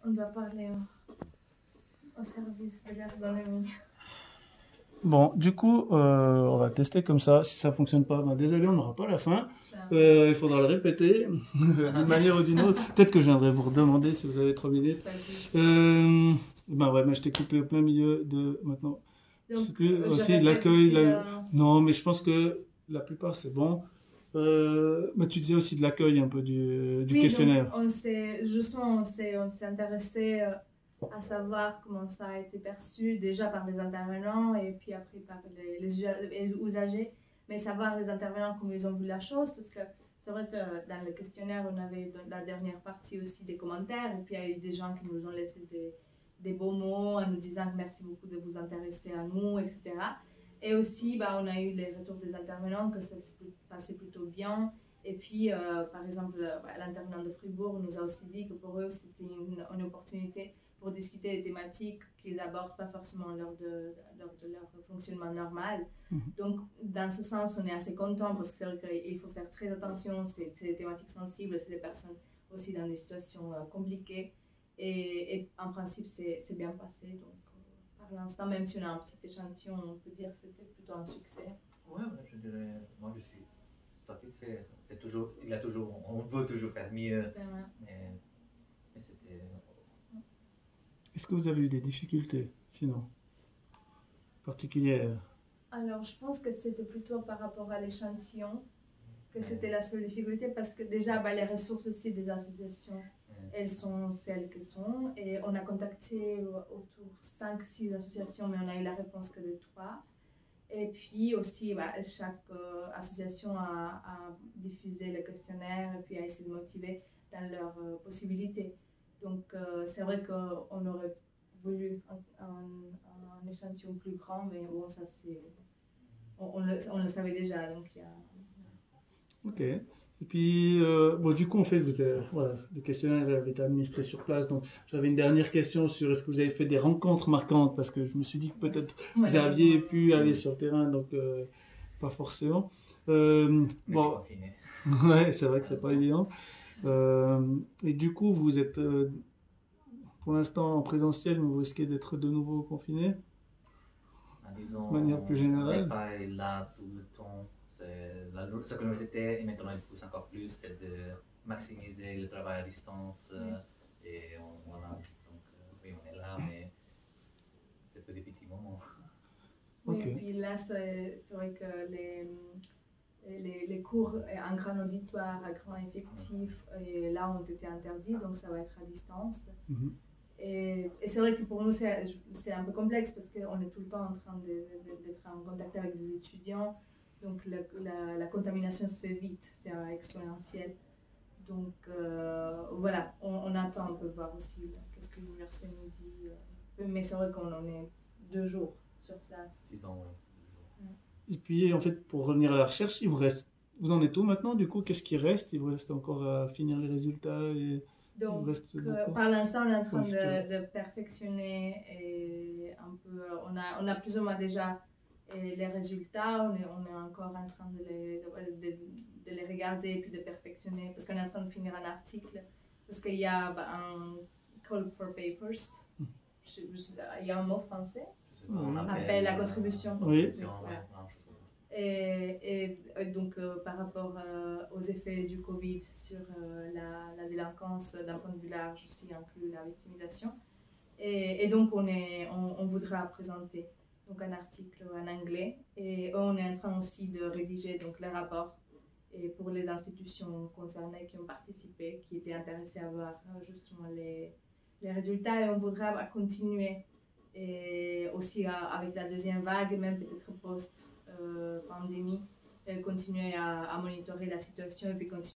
On doit parler au service de l'ergonomie. Bon, du coup, on va tester comme ça. Si ça fonctionne pas, ben, désolé, on n'aura pas la fin. Il faudra le répéter d'une manière ou d'une autre. Peut-être que je viendrai vous redemander si vous avez 3 minutes. Ben ouais, mais je t'ai coupé au plein milieu de maintenant. Je sais plus, aussi l'accueil. Non, mais je pense que la plupart c'est bon. Mais tu disais aussi de l'accueil un peu du Oui, questionnaire. Donc on s'est intéressé à savoir comment ça a été perçu déjà par les intervenants et puis après par les usagers, mais savoir les intervenants comment ils ont vu la chose, parce que c'est vrai que dans le questionnaire, on avait dans la dernière partie aussi des commentaires, et puis il y a eu des gens qui nous ont laissé des beaux mots en nous disant que merci beaucoup de vous intéresser à nous, etc. Et aussi, on a eu les retours des intervenants que ça s'est passé plutôt bien. Et puis, par exemple, l'intervenant de Fribourg nous a aussi dit que pour eux, c'était une opportunité pour discuter des thématiques qu'ils n'abordent pas forcément lors de leur fonctionnement normal. Donc, dans ce sens, on est assez content parce que c'est vrai qu'il faut faire très attention. C'est des thématiques sensibles, c'est des personnes aussi dans des situations compliquées. Et en principe, c'est bien passé. Donc, par l'instant, même si on a un petit échantillon, on peut dire que c'était plutôt un succès. Ouais, je dirais, moi je suis satisfait. C'est toujours, on veut toujours faire mieux. Mais c'était. Est-ce que vous avez eu des difficultés, sinon, particulières? Alors, je pense que c'était plutôt par rapport à l'échantillon que c'était la seule difficulté, parce que déjà, les ressources aussi des associations, elles sont celles qu'elles sont. Et on a contacté autour 5-6 associations, mais on a eu la réponse que de 3. Et puis aussi, chaque association a diffusé le questionnaire et puis a essayé de motiver dans leurs possibilités. Donc, c'est vrai qu'on aurait voulu un échantillon plus grand, mais bon, ça c'est... On le savait déjà, donc il y a... Ok. Et puis, du coup, en fait, voilà, le questionnaire avait été administré sur place. Donc, j'avais une dernière question sur est-ce que vous avez fait des rencontres marquantes, parce que je me suis dit que peut-être vous aviez pu aller sur le terrain, donc pas forcément. Bon, ouais, c'est vrai que c'est pas évident. Et du coup, vous êtes pour l'instant en présentiel, mais vous risquez d'être de nouveau confiné, disons, de manière plus générale. On n'est pas là tout le temps. Ce que nous était, et maintenant il pousse encore plus, c'est de maximiser le travail à distance. Et voilà, donc oui, on est là, mais c'est peu des petits moments. Oui, et puis là, c'est vrai que les cours en grand auditoire, à grand effectif, et là ont été interdits, donc ça va être à distance. Et c'est vrai que pour nous, c'est un peu complexe parce qu'on est tout le temps en train d'être en contact avec des étudiants. Donc la contamination se fait vite, c'est exponentiel. Donc voilà, on attend, on peut voir aussi qu'est-ce que l'université nous dit. Mais c'est vrai qu'on en est 2 jours sur place. 6 ans, oui. Et puis, en fait, pour revenir à la recherche, vous en êtes où maintenant? Du coup, qu'est-ce qui reste? Il vous reste encore à finir les résultats donc, par l'instant, on est en train de perfectionner et un peu. On a plus ou moins déjà les résultats. On est encore en train de les regarder et puis de perfectionner, parce qu'on est en train de finir un article. Parce qu'il y a un call for papers. Il y a un mot français? On appelle la contribution. Oui. Voilà. Et donc, par rapport aux effets du Covid sur la délinquance d'un point de vue large, aussi inclut la victimisation. Et donc, on voudra présenter donc, un article en anglais. Et on est en train aussi de rédiger donc, le rapport et pour les institutions concernées qui ont participé, qui étaient intéressées à voir justement les résultats. Et on voudra continuer. Et aussi avec la deuxième vague, même peut-être post-pandémie, continuer à monitorer la situation et puis continuer